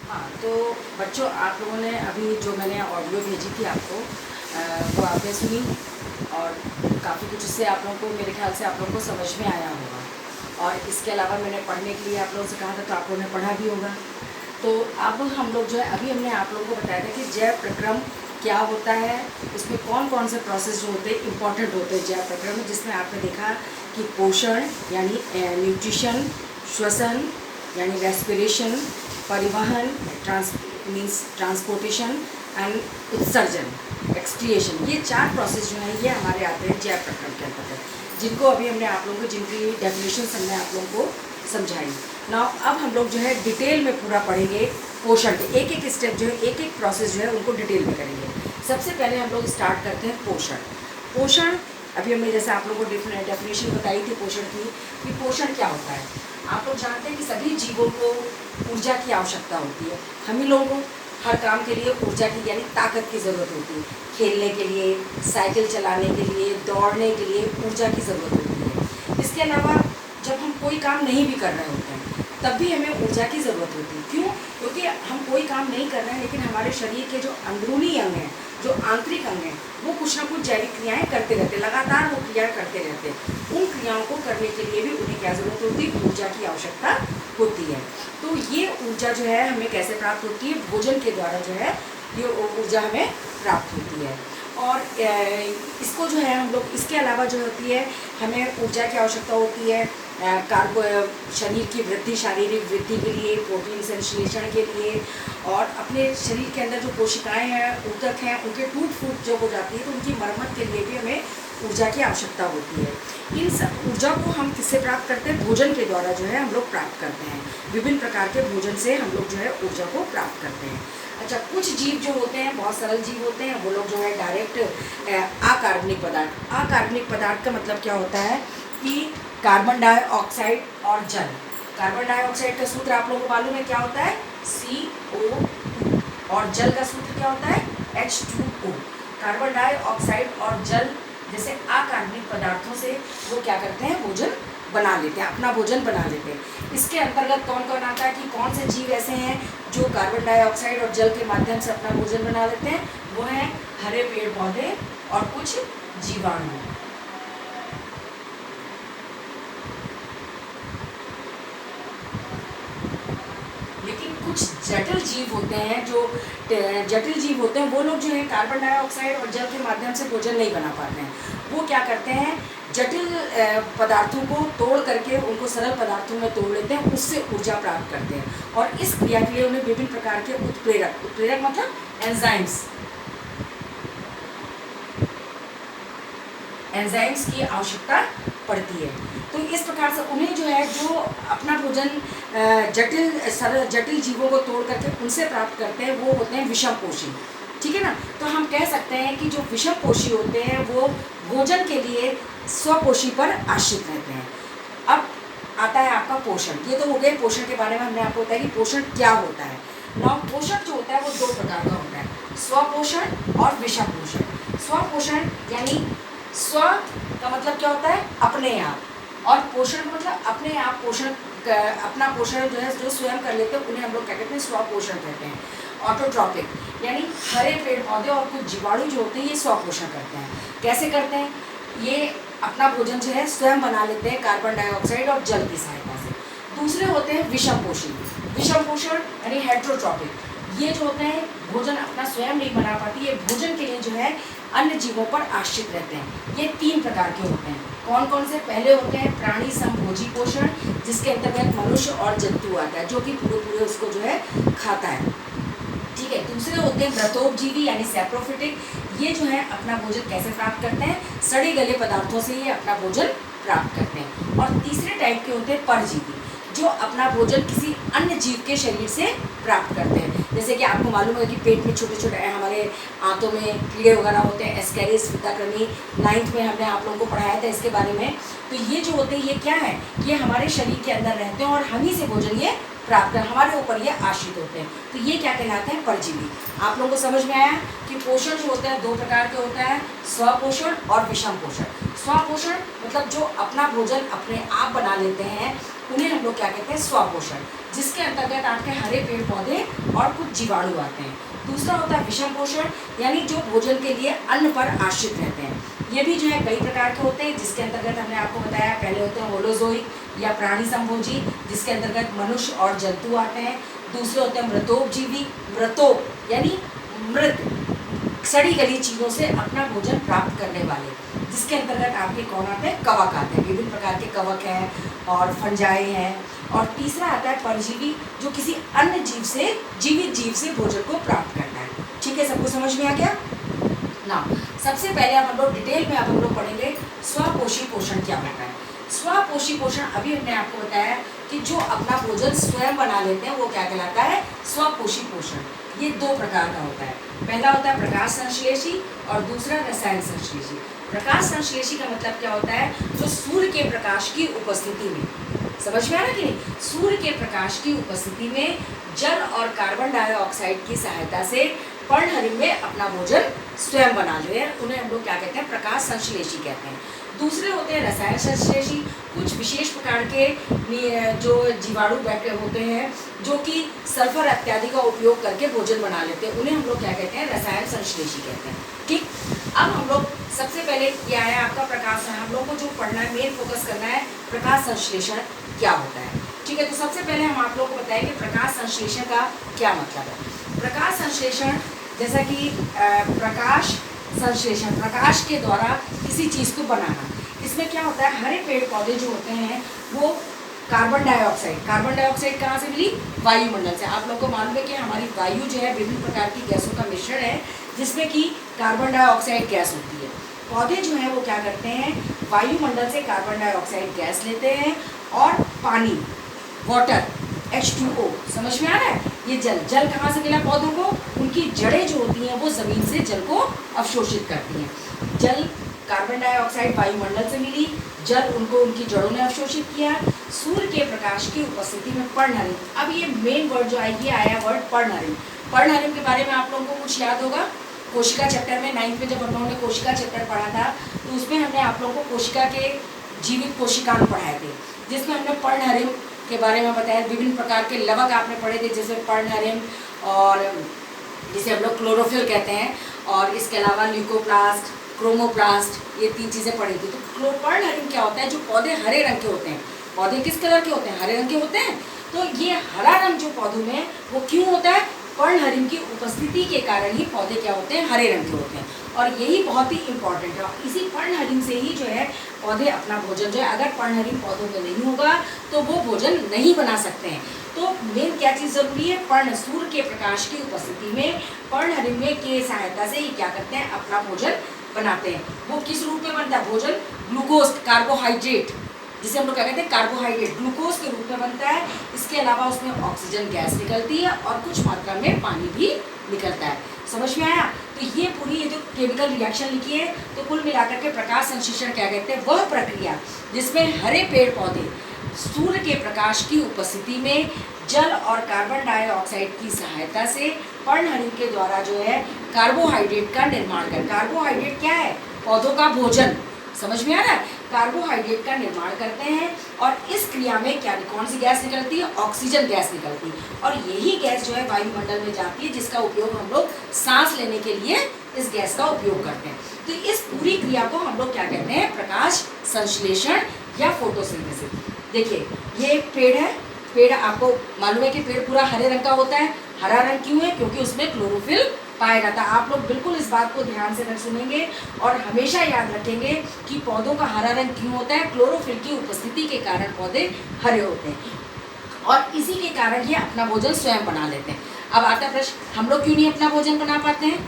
हाँ, तो बच्चों आप लोगों ने अभी जो मैंने ऑडियो भेजी थी आपको वो आपने सुनी और काफ़ी कुछ उससे आप लोगों को मेरे ख्याल से आप लोगों को समझ में आया होगा। और इसके अलावा मैंने पढ़ने के लिए आप लोगों से कहा था तो आप लोगों ने पढ़ा भी होगा। तो अब हम लोग जो है अभी हमने आप लोगों को बताया था कि जैव प्रक्रम क्या होता है, उसमें कौन कौन से प्रोसेस जो होते हैं इंपॉर्टेंट होते हैं जैव प्रक्रम में, जिसमें आपने देखा कि पोषण यानी न्यूट्रिशन, श्वसन यानी रेस्पिरेशन, परिवहन मीन्स ट्रांसपोर्टेशन एंड उत्सर्जन एक्सक्रिएशन, ये 4 प्रोसेस जो है ये हमारे आते हैं जैव प्रक्रम के अंतर्गत, जिनको अभी हमने आप लोगों को जिनकी डेफिनेशन हमने आप लोगों को समझाई ना। अब हम लोग जो है डिटेल में पूरा पढ़ेंगे पोषण के एक एक स्टेप जो है एक एक प्रोसेस जो है उनको डिटेल में करेंगे। सबसे पहले हम लोग स्टार्ट करते हैं पोषण। पोषण अभी हमने जैसे आप लोगों को डेफिनेशन बताई थी पोषण की कि पोषण क्या होता है। आप लोग जानते हैं कि सभी जीवों को ऊर्जा की आवश्यकता होती है। हम ही लोगों को हर काम के लिए ऊर्जा की यानी ताकत की ज़रूरत होती है। खेलने के लिए, साइकिल चलाने के लिए, दौड़ने के लिए ऊर्जा की ज़रूरत होती है। इसके अलावा जब हम कोई काम नहीं भी कर रहे होते हैं तब भी हमें ऊर्जा की ज़रूरत होती है। क्यों? क्योंकि हम कोई काम नहीं कर रहे हैं लेकिन हमारे शरीर के जो अंदरूनी अंग हैं, जो आंतरिक अंग हैं, वो कुछ ना कुछ जैविक क्रियाएं करते रहते हैं, लगातार वो क्रिया करते रहते हैं। उन क्रियाओं को करने के लिए भी उन्हें क्या ज़रूरत होती है? ऊर्जा की आवश्यकता होती है। तो ये ऊर्जा जो है हमें कैसे प्राप्त होती है? भोजन के द्वारा जो है ये ऊर्जा हमें प्राप्त होती है। और इसको जो है हम लोग इसके अलावा जो होती है हमें ऊर्जा की आवश्यकता होती है कार्बो शरीर की वृद्धि, शारीरिक वृद्धि के लिए, प्रोटीन संश्लेषण के लिए, और अपने शरीर के अंदर जो कोशिकाएं हैं, ऊतक हैं, उनके टूट फूट जो हो जाती है तो उनकी मरम्मत के लिए भी हमें ऊर्जा की आवश्यकता होती है। इन सब ऊर्जा को हम किससे प्राप्त करते हैं? भोजन के द्वारा जो है हम लोग प्राप्त करते हैं। विभिन्न प्रकार के भोजन से हम लोग जो है ऊर्जा को प्राप्त करते हैं। अच्छा, कुछ जीव जो होते हैं बहुत सरल जीव होते हैं, वो लोग जो है डायरेक्ट अकार्बनिक पदार्थ। अकार्बनिक पदार्थ का मतलब क्या होता है कि कार्बन डाइऑक्साइड और जल। कार्बन डाइऑक्साइड का सूत्र आप लोगों को मालूम है क्या होता है? CO2। और जल का सूत्र क्या होता है? H2O। कार्बन डाइऑक्साइड और जल जैसे अकार्बनिक पदार्थों से वो क्या करते हैं? भोजन बना लेते हैं, अपना भोजन बना लेते हैं। इसके अंतर्गत कौन कौन आता है कि कौन से जीव ऐसे हैं जो कार्बन डाइऑक्साइड और जल के माध्यम से अपना भोजन बना लेते हैं? वो हैं हरे पेड़ पौधे और कुछ जीवाणु। लेकिन कुछ जटिल जीव होते हैं, जो जटिल जीव होते हैं वो लोग जो है कार्बन डाइऑक्साइड और जल के माध्यम से भोजन नहीं बना पाते हैं। वो क्या करते हैं? जटिल पदार्थों को तोड़ करके उनको सरल पदार्थों में तोड़ लेते हैं, उससे ऊर्जा प्राप्त करते हैं। और इस क्रिया के लिए उन्हें विभिन्न प्रकार के उत्प्रेरक मतलब एंजाइम्स की आवश्यकता पड़ती है। तो इस प्रकार से उन्हें जो है जो अपना भोजन जटिल जीवों को तोड़ करके उनसे प्राप्त करते हैं वो होते हैं विषमपोषी। ठीक है ना? तो हम कह सकते हैं कि जो विषमपोषी होते हैं वो भोजन के लिए स्वपोषी पर आश्रित रहते हैं। अब आता है आपका पोषण। ये तो हो गए पोषण के बारे में हमने आपको बताया कि पोषण क्या होता है। ना पोषण जो होता है वो 2 प्रकार का होता है, स्वपोषण और विषमपोषण। स्वपोषण यानी स्व का मतलब क्या होता है? अपने आप, और पोषण का मतलब अपने आप पोषण, अपना पोषण जो है जो स्वयं कर लेते हैं उन्हें हम लोग क्या कहते हैं? स्वपोषण कहते हैं। ऑटोट्रॉपिक यानी हरे पेड़ पौधे और कुछ जीवाणु जो होते हैं ये स्वपोषण करते हैं। कैसे करते हैं? ये अपना भोजन जो है स्वयं बना लेते हैं कार्बन डाइऑक्साइड और जल की सहायता से। दूसरे होते हैं विषमपोषी। विषमपोषण यानी हेट्रोट्रॉपिक, ये जो होते हैं भोजन अपना स्वयं नहीं बना पाती, ये भोजन के लिए जो है अन्य जीवों पर आश्रित रहते हैं। ये 3 प्रकार के होते हैं। कौन कौन से? पहले होते हैं प्राणी समभोजी पोषण, जिसके अंतर्गत मनुष्य और जंतु आता है जो कि पूरे उसको जो है खाता है। ठीक है। दूसरे होते हैं व्रतोपजीवी यानी सैप्रोफिटिक, ये जो है अपना भोजन कैसे प्राप्त करते हैं? सड़े गले पदार्थों से ये अपना भोजन प्राप्त करते हैं। और तीसरे टाइप के होते हैं परजीवी, जो अपना भोजन किसी अन्य जीव के शरीर से प्राप्त करते हैं। जैसे कि आपको मालूम है कि पेट में छोटे छोटे हमारे आंतों में कीड़े वगैरह होते हैं, एस्केरिस वृत्ताक्रमी, 9th में हमने आप लोगों को पढ़ाया था इसके बारे में। तो ये जो होते हैं ये क्या है? ये हमारे शरीर के अंदर रहते हैं और हम ही से भोजन ये प्राप्त कर, हमारे ऊपर ये आश्रित होते हैं। तो ये क्या कहलाते हैं? परजीवी। आप लोगों को समझ में आया कि पोषण जो होता है 2 प्रकार के होता है, स्वपोषण और विषम पोषण। स्वपोषण मतलब जो अपना भोजन अपने आप बना लेते हैं उन्हें हम लोग क्या कहते हैं, स्वपोषण, जिसके अंतर्गत आपके हरे पेड़ पौधे और कुछ जीवाणु आते हैं। दूसरा होता है विषम पोषण, यानी जो भोजन के लिए अन्न पर आश्रित रहते हैं। ये भी जो है कई प्रकार के होते हैं, जिसके अंतर्गत हमने आपको बताया, पहले होते हैं होलोजोइक या प्राणी संभोजी, जिसके अंतर्गत मनुष्य और जंतु आते हैं। दूसरे होते हैं मृतोपजीवी, मृतोप यानी मृत, सड़ी गली चीज़ों से अपना भोजन प्राप्त करने वाले, जिसके अंतर्गत आपके कौन आते हैं, कवक आते हैं, विभिन्न प्रकार के कवक हैं और फंजाई हैं। और तीसरा आता है परजीवी, जो किसी अन्य जीव से, जीवित जीव से भोजन को प्राप्त करता है। ठीक है, सबको समझ में आ गया ना। सबसे पहले अब हम लोग डिटेल में अब हम लोग पढ़ेंगे स्वपोषी पोषण क्या होता है। स्वपोषी पोषण अभी हमने आपको बताया कि जो अपना भोजन स्वयं बना लेते हैं वो क्या कहलाता है, स्वपोषी पोषण। ये दो प्रकार का होता है, पहला होता है प्रकाश संश्लेषी और दूसरा रसायन संश्लेषी। प्रकाश संश्लेषी का मतलब क्या होता है, जो सूर्य के प्रकाश की उपस्थिति में, समझ में आ रहा कि नहीं, सूर्य के प्रकाश की उपस्थिति में जल और कार्बन डाइऑक्साइड की सहायता से पर्णहरिम में अपना भोजन स्वयं बना ले, उन्हें हम लोग क्या कहते हैं, प्रकाश संश्लेषी कहते हैं। दूसरे होते हैं रसायन संश्लेषी, कुछ विशेष प्रकार के जो जीवाणु बैठे होते हैं जो कि सल्फर इत्यादि का उपयोग करके भोजन बना लेते हैं, उन्हें हम लोग क्या कहते हैं, रसायन संश्लेषी कहते हैं। ठीक, अब हम लोग सबसे पहले क्या है आपका प्रकाश, हम लोग को जो पढ़ना है, मेन फोकस करना है प्रकाश संश्लेषण क्या होता है। ठीक है, तो सबसे पहले हम आप लोगों को बताएंगे प्रकाश संश्लेषण का क्या मतलब है। प्रकाश संश्लेषण जैसा कि प्रकाश संश्लेषण, प्रकाश के द्वारा किसी चीज़ को बनाना, इसमें क्या होता है, हरे पेड़ पौधे जो होते हैं वो कार्बन डाइऑक्साइड कहाँ से मिली, वायुमंडल से। आप लोग को मालूम है कि हमारी वायु जो है विभिन्न प्रकार की गैसों का मिश्रण है, जिसमें कि कार्बन डाइऑक्साइड गैस होती है। पौधे जो हैं वो क्या करते हैं, वायुमंडल से कार्बन डाइऑक्साइड गैस लेते हैं और पानी, वाटर, H2O, समझ में आ रहा है, ये जल कहाँ से मिला पौधों को, उनकी जड़ें जो होती हैं वो ज़मीन से जल को अवशोषित करती हैं। जल, कार्बन डाइऑक्साइड वायुमंडल से मिली, जल उनको उनकी जड़ों ने अवशोषित किया, सूर्य के प्रकाश की उपस्थिति में पर्णहरिम। अब ये मेन वर्ड जो है, ये आया वर्ड पर्णहरिम। पर्णहरिम के बारे में आप लोगों को कुछ याद होगा, कोशिका चैप्टर में 9th में जब हम लोगों ने कोशिका चैप्टर पढ़ा था तो उसमें हमने आप लोगों को कोशिका के जीवित कोशिकांग पढ़ाए थे, जिसमें हमने पर्णहरिम के बारे में बताया। विभिन्न प्रकार के लवक आपने पढ़े थे, जैसे पर्णहरिम और जिसे हम लोग क्लोरोफिल कहते हैं, और इसके अलावा ल्यूकोप्लास्ट, क्रोमोप्लास्ट, ये 3 चीज़ें पढ़ी थी। तो पर्णहरिम क्या होता है, जो पौधे हरे रंग के होते हैं, पौधे किस कलर के होते हैं, हरे रंग के होते हैं। तो ये हरा रंग जो पौधों में वो क्यों होता है, पर्णहरिम की उपस्थिति के कारण ही पौधे क्या होते हैं, हरे रंग के होते हैं। और यही बहुत ही इंपॉर्टेंट है, इसी पर्णहरिम से ही जो है पौधे अपना भोजन जो है, अगर पर्णहरिम पौधों में नहीं होगा तो वो भोजन नहीं बना सकते हैं। तो मेन क्या चीज़ ज़रूरी है, पर्ण, सूर्य के प्रकाश की उपस्थिति में पर्णहरिम की सहायता से ये क्या करते हैं, अपना भोजन बनाते हैं। वो किस रूप में बनता है भोजन, ग्लूकोज, कार्बोहाइड्रेट, जिसे हम लोग क्या कहते हैं, कार्बोहाइड्रेट, ग्लूकोज के रूप में बनता है। इसके अलावा उसमें ऑक्सीजन गैस निकलती है और कुछ मात्रा में पानी भी निकलता है। समझ में आया। तो ये पूरी ये जो केमिकल रिएक्शन लिखी है, तो कुल मिलाकर के प्रकाश संश्लेषण क्या कहते हैं, वह प्रक्रिया जिसमें हरे पेड़ पौधे सूर्य के प्रकाश की उपस्थिति में जल और कार्बन डाइऑक्साइड की सहायता से पर्णहरिम के द्वारा जो है कार्बोहाइड्रेट का निर्माण कर, कार्बोहाइड्रेट क्या है, पौधों का भोजन, समझ में आ रहा है, कार्बोहाइड्रेट का निर्माण करते हैं। और इस क्रिया में क्या, कौन सी गैस निकलती है, ऑक्सीजन गैस निकलती है। और यही गैस जो है वायुमंडल में जाती है, जिसका उपयोग हम लोग सांस लेने के लिए इस गैस का उपयोग करते हैं। तो इस पूरी क्रिया को हम लोग क्या कहते हैं, प्रकाश संश्लेषण या फोटोसिंथेसिस। देखिए ये एक पेड़ है, पेड़ आपको मालूम है कि पेड़ पूरा हरे रंग का होता है। हरा रंग क्यों है, क्योंकि उसमें क्लोरोफिल पाया जाता है। आप लोग बिल्कुल इस बात को ध्यान से सुनेंगे और हमेशा याद रखेंगे कि पौधों का हरा रंग क्यों होता है, क्लोरोफिल की उपस्थिति के कारण पौधे हरे होते हैं और इसी के कारण ये अपना भोजन स्वयं बना लेते हैं। अब आता है प्रश्न, हम लोग क्यों नहीं अपना भोजन बना पाते हैं,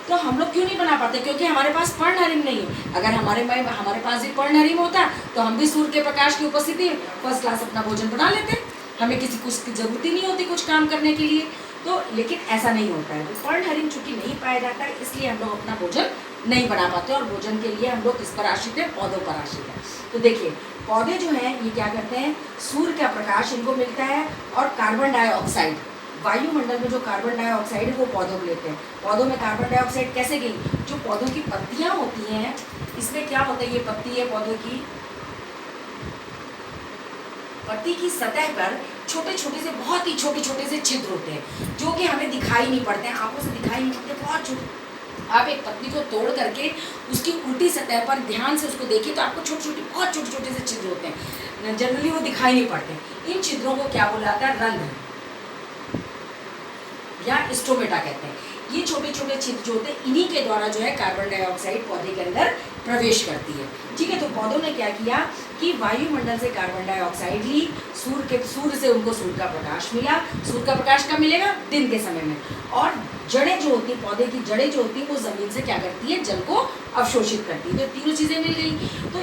तो हम लोग क्यों नहीं बना पाते, क्योंकि हमारे पास पर्णहरिम नहीं है। अगर हमारे पास भी पर्णहरिम होता तो हम भी सूर्य के प्रकाश की उपस्थिति फर्स्ट क्लास अपना भोजन बना लेते, हमें किसी कुछ की जरूरत ही नहीं होती कुछ काम करने के लिए। तो लेकिन ऐसा नहीं होता है, तो पर्णहरिम चूंकि नहीं पाया जाता है इसलिए हम लोग अपना भोजन नहीं बना पाते और भोजन के लिए हम लोग किस पर आश्रित हैं, पौधों पर आश्रित हैं। तो देखिए पौधे जो हैं ये क्या करते हैं, सूर्य का प्रकाश इनको मिलता है और कार्बन डाइऑक्साइड वायुमंडल में जो कार्बन डाइऑक्साइड है वो पौधों को लेते हैं। पौधों में कार्बन डाइऑक्साइड कैसे गई? जो पौधों की पत्तियां होती हैं, इसमें क्या होता है, ये पत्ती है पौधों की, पत्ती की सतह पर छोटे छोटे से, बहुत ही छोटे छोटे से छिद्र होते हैं जो कि हमें दिखाई नहीं पड़ते हैं, आंखों से दिखाई नहीं पड़ते, बहुत छोटे। आप एक पत्ती को तोड़ करके उसकी उल्टी सतह पर ध्यान से उसको देखिए तो आपको छोटे छोटे, बहुत छोटे छोटे से छिद्र होते हैं, जनरली वो दिखाई नहीं पड़ते। इन छिद्रों को क्या बोला जाता है? रंध्र या स्टोमेटा कहते हैं। ये छोटे छोटे छिद्र जो होते हैं, इन्हीं के द्वारा जो है कार्बन डाइऑक्साइड पौधे के अंदर प्रवेश करती है। ठीक है, तो पौधों ने क्या किया कि वायुमंडल से कार्बन डाइऑक्साइड ली, सूर्य से उनको सूर्य का प्रकाश मिला। सूर्य का प्रकाश कब मिलेगा? दिन के समय में। और जड़ें जो होती, पौधे की जड़ें जो होती हैं, वो जमीन से क्या करती है? जल को अवशोषित करती है। तो तीनों चीज़ें मिल गई। तो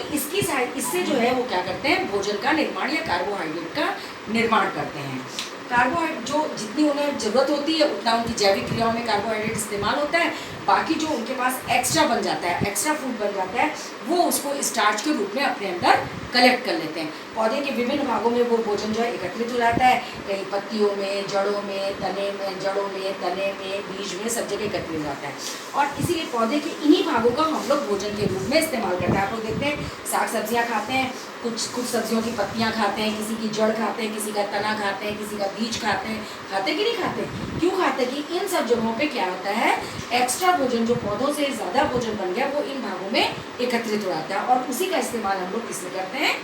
इससे जो है वो क्या करते हैं? भोजन का निर्माण या कार्बोहाइड्रेट का निर्माण करते हैं। कार्बोहाइड्रेट जो जितनी उन्हें ज़रूरत होती है उतना उनकी जैविक क्रियाओं में कार्बोहाइड्रेट इस्तेमाल होता है। बाकी जो उनके पास एक्स्ट्रा बन जाता है, एक्स्ट्रा फूड बन जाता है, वो उसको स्टार्च के रूप में अपने अंदर कलेक्ट कर लेते हैं। पौधे के विभिन्न भागों में वो भोजन जो है एकत्रित हो जाता है, कहीं पत्तियों में, जड़ों में, तने में, जड़ों में, तने में, बीज में, सब जगह एकत्रित हो जाता है। और इसीलिए पौधे के इन्हीं भागों का हम लोग भोजन के रूप में इस्तेमाल करते हैं। आप लोग देखते हैं साग सब्जियाँ खाते हैं, कुछ सब्जियों की पत्तियाँ खाते हैं, किसी की जड़ खाते हैं, किसी का तना खाते हैं, किसी का बीज खाते हैं। खाते कि नहीं खाते? क्यों खाते? कि इन सब जगहों पे क्या होता है, एक्स्ट्रा भोजन जो पौधों से ज़्यादा भोजन बन गया वो इन भागों में एकत्रित हो जाता है, और उसी का इस्तेमाल हम लोग किसमें करते हैं?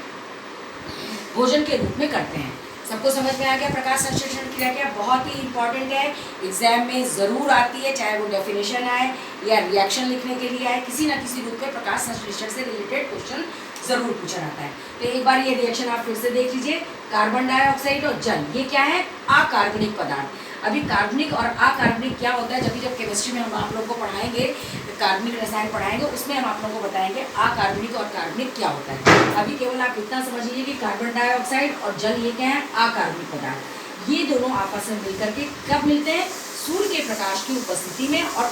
भोजन के रूप में करते हैं। सबको समझ में आ गया? प्रकाश संश्लेषण क्रिया क्या बहुत ही इंपॉर्टेंट है, एग्जाम में ज़रूर आती है, चाहे वो डेफिनेशन आए या रिएक्शन लिखने के लिए आए, किसी ना किसी रूप में प्रकाश संश्लेषण से रिलेटेड क्वेश्चन जरूर पूछा जाता है। तो एक बार ये रिएक्शन आप फिर से देख लीजिए। कार्बन डाइऑक्साइड और जल, ये क्या है? अकार्बनिक पदार्थ। अभी कार्बनिक और अकार्बनिक क्या होता है, जब केमिस्ट्री में हम आप लोग को पढ़ाएंगे, कार्बनिक रसायन पढ़ाएंगे, उसमें हम आप लोगों को बताएंगे अकार्बनिक और कार्बनिक क्या होता है। अभी केवल आप इतना समझ लीजिए कि कार्बन डाइऑक्साइड और जल ये क्या है? अकार्बनिक पदार्थ। ये दोनों आपस में मिलकर के कब मिलते हैं? सूर्य के प्रकाश की उपस्थिति में और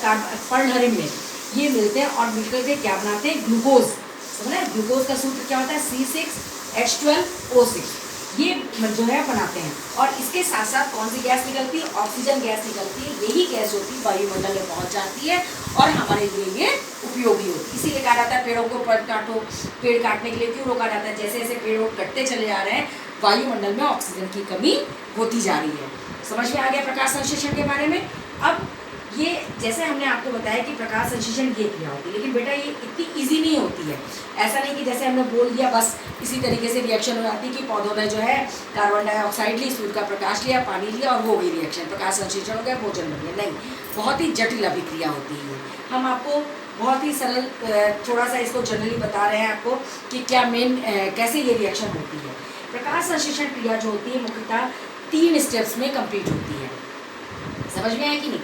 पर्णहरित में ये मिलते हैं, और मिलकर के क्या बनाते हैं? ग्लूकोज। समझ रहे? ग्लूकोज का सूत्र क्या होता है? C6H12O6। ये जो है बनाते हैं। और इसके साथ साथ कौन सी गैस निकलती है? ऑक्सीजन गैस निकलती है। यही गैस होती है वायुमंडल में पहुंच जाती है और हमारे लिए ये उपयोगी होती है। इसीलिए कहा जाता है पेड़ों को काटो। पेड़ काटने के लिए क्यों रोका जाता है? जैसे जैसे पेड़ कटते चले जा रहे हैं, वायुमंडल में ऑक्सीजन की कमी होती जा रही है। समझ में आ गया प्रकाश संश्लेषण के बारे में? अब ये जैसे हमने आपको बताया कि प्रकाश संश्लेषण ये क्रिया होती है, लेकिन बेटा ये इतनी इजी नहीं होती है। ऐसा नहीं कि जैसे हमने बोल दिया बस इसी तरीके से रिएक्शन हो जाती है कि पौधों ने जो है कार्बन डाइऑक्साइड ली, सूर्य का प्रकाश लिया, पानी लिया और वो गई रिएक्शन, प्रकाश संश्लेषण हो गया, भोजन बन गया। नहीं, बहुत ही जटिल अभिक्रिया होती है। हम आपको बहुत ही सरल थोड़ा सा इसको जनरली बता रहे हैं आपको कि क्या कैसे ये रिएक्शन होती है। प्रकाश संश्लेषण क्रिया जो होती है मुख्यतः 3 स्टेप्स में कंप्लीट होती है। समझ में आया कि नहीं?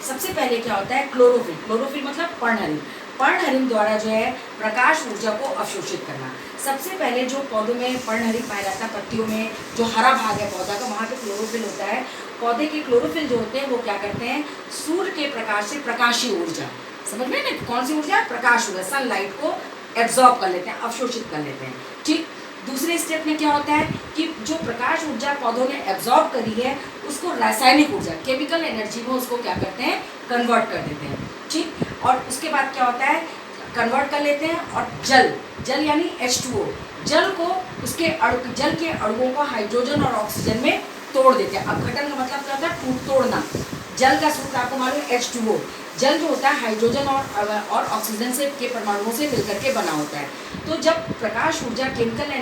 सबसे पहले क्या होता है? क्लोरोफिल। क्लोरोफिल मतलब पर्णहरित। पर्णहरित द्वारा जो है प्रकाश ऊर्जा को अवशोषित करना। सबसे पहले जो पौधों में पर्णहरित पाया जाता है, पत्तियों में जो हरा भाग है पौधा का, वहाँ पे क्लोरोफिल होता है। पौधे के क्लोरोफिल जो होते हैं वो क्या करते हैं? सूर्य के प्रकाश से प्रकाशीय ऊर्जा, समझ में ना, कौन सी ऊर्जा? प्रकाश ऊर्जा, सनलाइट को एब्जॉर्ब कर लेते हैं, अवशोषित कर लेते हैं। ठीक। दूसरे स्टेप में क्या होता है कि जो प्रकाश ऊर्जा पौधों ने एब्जॉर्ब करी है उसको रासायनिक ऊर्जा, केमिकल एनर्जी में उसको क्या करते हैं? कन्वर्ट कर देते हैं। ठीक। और उसके बाद क्या होता है? कन्वर्ट कर लेते हैं। और जल यानी H2O, जल के अणुओं को हाइड्रोजन और ऑक्सीजन में तोड़ देते हैं। अपघटन का मतलब क्या होता है? तोड़ना। जल का सूत्र आपको मालूम है H2O। जल जो होता है हाइड्रोजन और ऑक्सीजन से के परमाणुओं से मिलकर के बना होता है। तो जब प्रकाश ऊर्जा केमिकल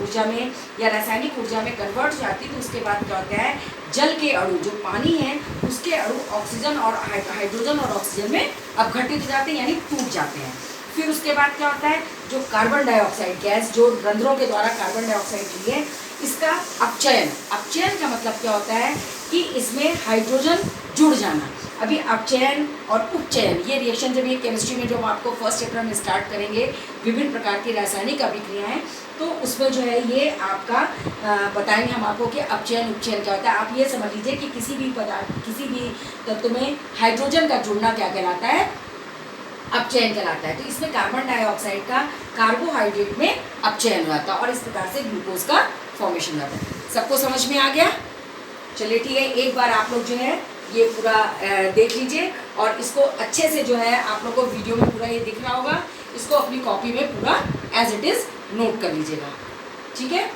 ऊर्जा में या रासायनिक ऊर्जा में कन्वर्ट हो जाती है तो उसके बाद क्या होता है? जल के अणु जो पानी है उसके अणु ऑक्सीजन और हाइड्रोजन और ऑक्सीजन में अपघटित हो जाते हैं, यानी टूट जाते हैं। फिर उसके बाद क्या होता है? जो कार्बन डाइऑक्साइड गैस जो रंध्रों के द्वारा कार्बन डाइऑक्साइड ली है, इसका अपचयन का मतलब क्या होता है कि इसमें हाइड्रोजन जुड़ जाना। अभी अपचयन और उपचयन ये रिएक्शन जब ये केमिस्ट्री में जो हम आपको फर्स्ट चैप्टर में स्टार्ट करेंगे, विभिन्न प्रकार की रासायनिक अभिक्रियाएं, तो उसमें जो है ये आपका बताएंगे हम आपको कि अपचयन उपचयन क्या होता है। आप ये समझ लीजिए कि किसी भी तत्व में हाइड्रोजन का जुड़ना क्या कहलाता है? अपचयन कहलाता है। तो इसमें कार्बन डाइऑक्साइड का कार्बोहाइड्रेट में अपचयन हो जाता है और इस प्रकार से ग्लूकोज का फॉर्मेशन होता है। सबको समझ में आ गया? चलिए ठीक है, एक बार आप लोग जो है ये पूरा देख लीजिए और इसको अच्छे से जो है आप लोग को वीडियो में पूरा ये दिख रहा होगा, इसको अपनी कॉपी में पूरा एज इट इज़ नोट कर लीजिएगा, ठीक है।